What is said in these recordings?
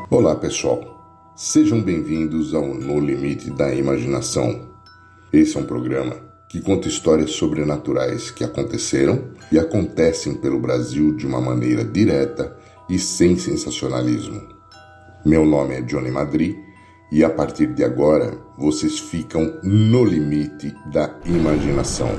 Olá pessoal, sejam bem-vindos ao No Limite da Imaginação. Esse é um programa que conta histórias sobrenaturais que aconteceram e acontecem pelo Brasil de uma maneira direta e sem sensacionalismo. Meu nome é Johnny Madri e a partir de agora vocês ficam no limite da imaginação.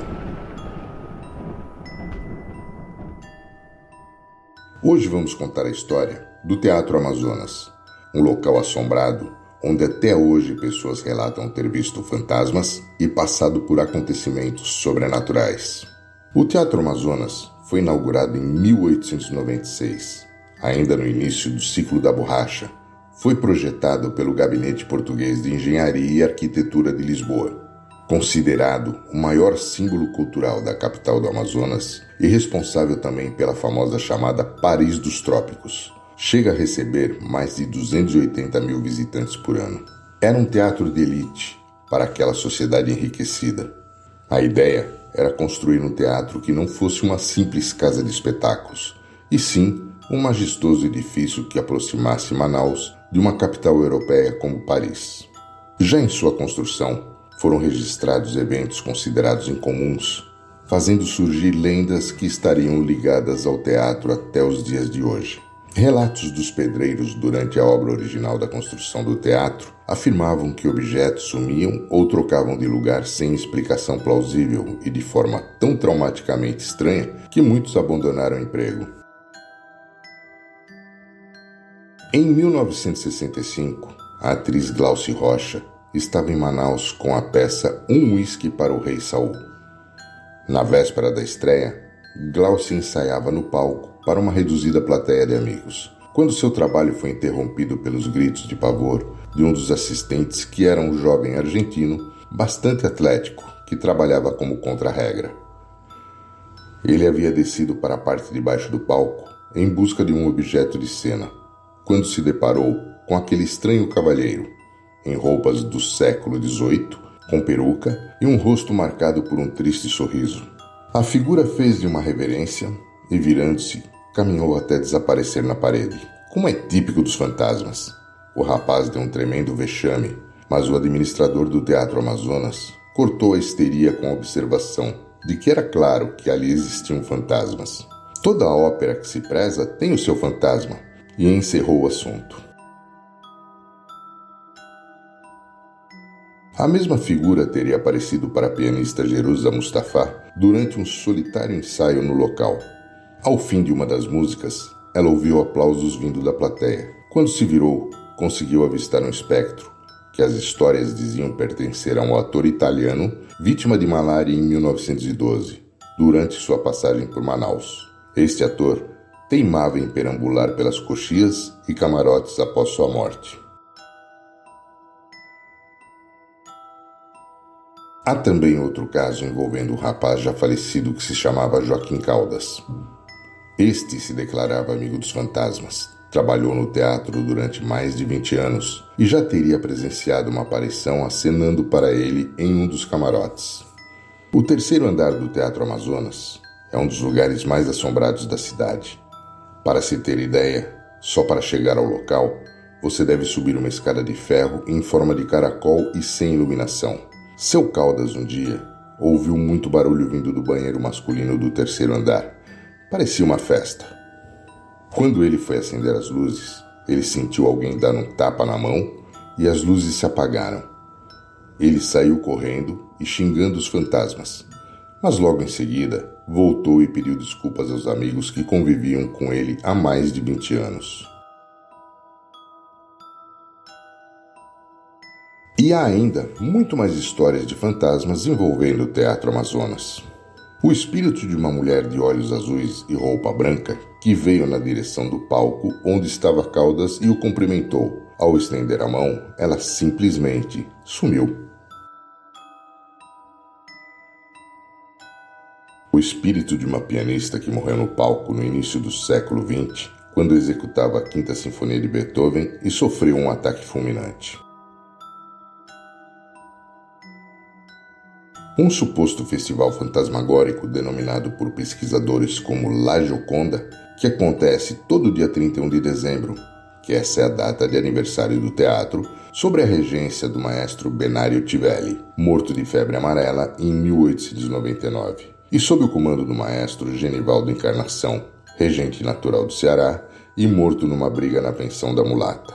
Hoje vamos contar a história do Teatro Amazonas, um local assombrado onde até hoje pessoas relatam ter visto fantasmas e passado por acontecimentos sobrenaturais. O Teatro Amazonas foi inaugurado em 1896, ainda no início do ciclo da borracha. Foi projetado pelo Gabinete Português de Engenharia e Arquitetura de Lisboa, considerado o maior símbolo cultural da capital do Amazonas e responsável também pela famosa chamada Paris dos Trópicos. Chega a receber mais de 280 mil visitantes por ano. Era um teatro de elite para aquela sociedade enriquecida. A ideia era construir um teatro que não fosse uma simples casa de espetáculos, e sim um majestoso edifício que aproximasse Manaus de uma capital europeia como Paris. Já em sua construção, foram registrados eventos considerados incomuns, fazendo surgir lendas que estariam ligadas ao teatro até os dias de hoje. Relatos dos pedreiros durante a obra original da construção do teatro afirmavam que objetos sumiam ou trocavam de lugar sem explicação plausível e de forma tão traumaticamente estranha que muitos abandonaram o emprego. Em 1965, a atriz Glauci Rocha estava em Manaus com a peça Um Whisky para o Rei Saul. Na véspera da estreia, Glauci ensaiava no palco para uma reduzida plateia de amigos, quando seu trabalho foi interrompido pelos gritos de pavor de um dos assistentes, que era um jovem argentino bastante atlético que trabalhava como contra-regra. Ele havia descido para a parte de baixo do palco em busca de um objeto de cena, quando se deparou com aquele estranho cavalheiro, em roupas do século XVIII, com peruca e um rosto marcado por um triste sorriso. A figura fez-lhe uma reverência e, virando-se, caminhou até desaparecer na parede. Como é típico dos fantasmas, o rapaz deu um tremendo vexame, mas o administrador do Teatro Amazonas cortou a histeria com a observação de que era claro que ali existiam fantasmas. Toda a ópera que se preza tem o seu fantasma, e encerrou o assunto. A mesma figura teria aparecido para a pianista Jerusa Mustafa durante um solitário ensaio no local. Ao fim de uma das músicas, ela ouviu aplausos vindo da plateia. Quando se virou, conseguiu avistar um espectro, que as histórias diziam pertencer a um ator italiano vítima de malária em 1912, durante sua passagem por Manaus. Este ator teimava em perambular pelas coxias e camarotes após sua morte. Há também outro caso envolvendo um rapaz já falecido que se chamava Joaquim Caldas. Este se declarava amigo dos fantasmas, trabalhou no teatro durante mais de 20 anos e já teria presenciado uma aparição acenando para ele em um dos camarotes. O terceiro andar do Teatro Amazonas é um dos lugares mais assombrados da cidade. Para se ter ideia, só para chegar ao local, você deve subir uma escada de ferro em forma de caracol e sem iluminação. Seu Caldas um dia ouviu muito barulho vindo do banheiro masculino do terceiro andar. Parecia uma festa. Quando ele foi acender as luzes, ele sentiu alguém dar um tapa na mão e as luzes se apagaram. Ele saiu correndo e xingando os fantasmas, mas logo em seguida voltou e pediu desculpas aos amigos que conviviam com ele há mais de 20 anos. E há ainda muito mais histórias de fantasmas envolvendo o Teatro Amazonas. O espírito de uma mulher de olhos azuis e roupa branca que veio na direção do palco onde estava Caldas e o cumprimentou. Ao estender a mão, ela simplesmente sumiu. O espírito de uma pianista que morreu no palco no início do século XX, quando executava a Quinta Sinfonia de Beethoven e sofreu um ataque fulminante. Um suposto festival fantasmagórico denominado por pesquisadores como La Gioconda, que acontece todo dia 31 de dezembro, que essa é a data de aniversário do teatro, sob a regência do maestro Benario Tivelli, morto de febre amarela em 1899, e sob o comando do maestro Genivaldo Encarnação, regente natural do Ceará e morto numa briga na pensão da Mulata.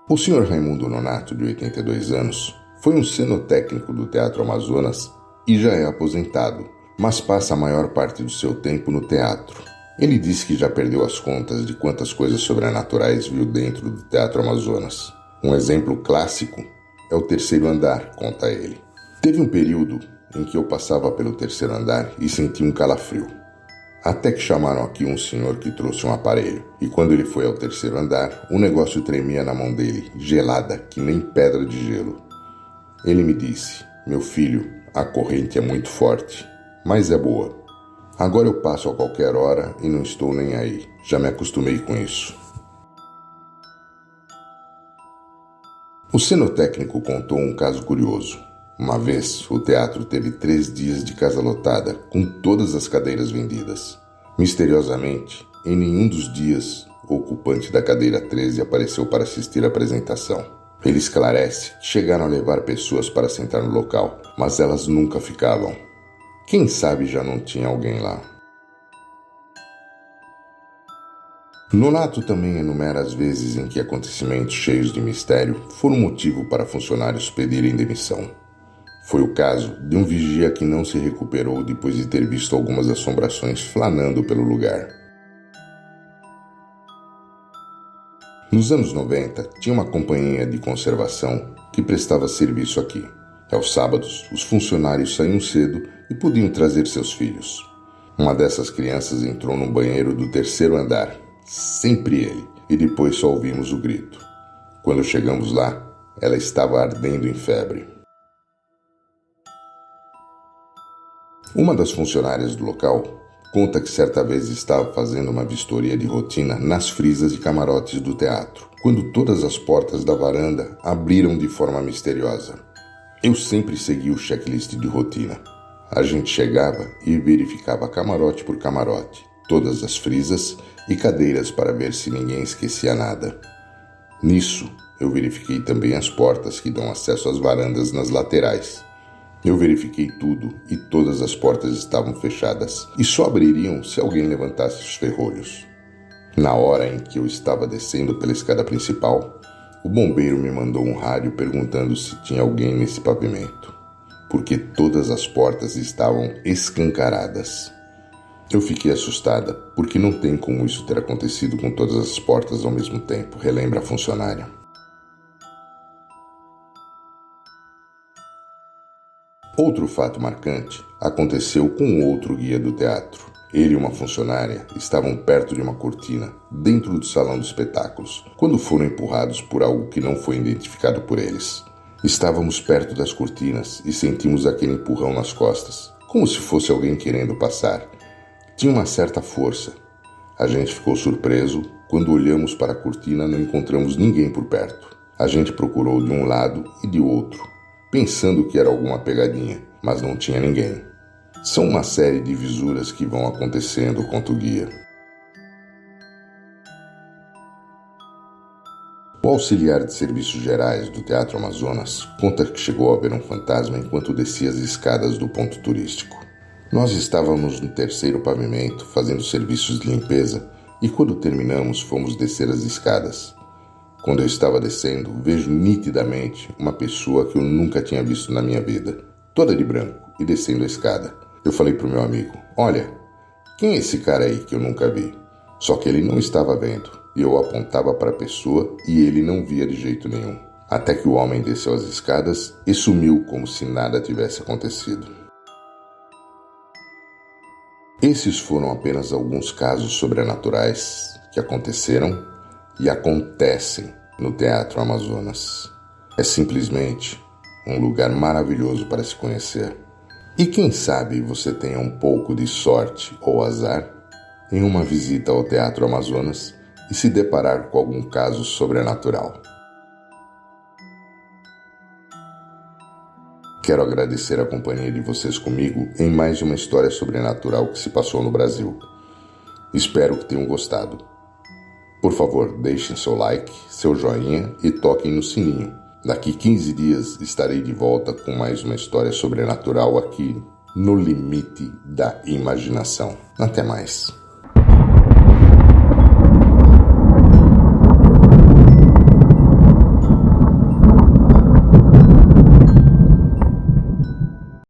O Sr. Raimundo Nonato, de 82 anos, foi um cenotécnico do Teatro Amazonas e já é aposentado, mas passa a maior parte do seu tempo no teatro. Ele disse que já perdeu as contas de quantas coisas sobrenaturais viu dentro do Teatro Amazonas. Um exemplo clássico é o terceiro andar, conta ele. Teve um período em que eu passava pelo terceiro andar e senti um calafrio. Até que chamaram aqui um senhor que trouxe um aparelho, e quando ele foi ao terceiro andar, o negócio tremia na mão dele, gelada, que nem pedra de gelo. Ele me disse: meu filho, a corrente é muito forte, mas é boa. Agora eu passo a qualquer hora e não estou nem aí, já me acostumei com isso. O cenotécnico contou um caso curioso. Uma vez, o teatro teve 3 dias de casa lotada, com todas as cadeiras vendidas. Misteriosamente, em nenhum dos dias, o ocupante da cadeira 13 apareceu para assistir à apresentação. Ele esclarece que chegaram a levar pessoas para sentar no local, mas elas nunca ficavam. Quem sabe já não tinha alguém lá. Nonato também enumera as vezes em que acontecimentos cheios de mistério foram motivo para funcionários pedirem demissão. Foi o caso de um vigia que não se recuperou depois de ter visto algumas assombrações flanando pelo lugar. Nos anos 90, tinha uma companhia de conservação que prestava serviço aqui. Aos sábados, os funcionários saíam cedo e podiam trazer seus filhos. Uma dessas crianças entrou no banheiro do terceiro andar, sempre ele, e depois só ouvimos o grito. Quando chegamos lá, ela estava ardendo em febre. Uma das funcionárias do local conta que certa vez estava fazendo uma vistoria de rotina nas frisas e camarotes do teatro, quando todas as portas da varanda abriram de forma misteriosa. Eu sempre segui o checklist de rotina. A gente chegava e verificava camarote por camarote, todas as frisas e cadeiras para ver se ninguém esquecia nada. Nisso, eu verifiquei também as portas que dão acesso às varandas nas laterais. Eu verifiquei tudo e todas as portas estavam fechadas e só abririam se alguém levantasse os ferrolhos. Na hora em que eu estava descendo pela escada principal, o bombeiro me mandou um rádio perguntando se tinha alguém nesse pavimento, porque todas as portas estavam escancaradas. Eu fiquei assustada, porque não tem como isso ter acontecido com todas as portas ao mesmo tempo, relembra a funcionária. Outro fato marcante aconteceu com outro guia do teatro. Ele e uma funcionária estavam perto de uma cortina, dentro do salão de espetáculos, quando foram empurrados por algo que não foi identificado por eles. Estávamos perto das cortinas e sentimos aquele empurrão nas costas, como se fosse alguém querendo passar. Tinha uma certa força. A gente ficou surpreso quando olhamos para a cortina e não encontramos ninguém por perto. A gente procurou de um lado e de outro, pensando que era alguma pegadinha, mas não tinha ninguém. São uma série de visuras que vão acontecendo, conta o guia. O auxiliar de serviços gerais do Teatro Amazonas conta que chegou a ver um fantasma enquanto descia as escadas do ponto turístico. Nós estávamos no terceiro pavimento fazendo serviços de limpeza e quando terminamos fomos descer as escadas. Quando eu estava descendo, vejo nitidamente uma pessoa que eu nunca tinha visto na minha vida, toda de branco e descendo a escada. Eu falei para o meu amigo: olha, quem é esse cara aí que eu nunca vi? Só que ele não estava vendo e eu apontava para a pessoa e ele não via de jeito nenhum. Até que o homem desceu as escadas e sumiu como se nada tivesse acontecido. Esses foram apenas alguns casos sobrenaturais que aconteceram e acontecem no Teatro Amazonas. É simplesmente um lugar maravilhoso para se conhecer. E quem sabe você tenha um pouco de sorte ou azar em uma visita ao Teatro Amazonas e se deparar com algum caso sobrenatural. Quero agradecer a companhia de vocês comigo em mais uma história sobrenatural que se passou no Brasil. Espero que tenham gostado. Por favor, deixem seu like, seu joinha e toquem no sininho. Daqui 15 dias estarei de volta com mais uma história sobrenatural aqui no Limite da Imaginação. Até mais.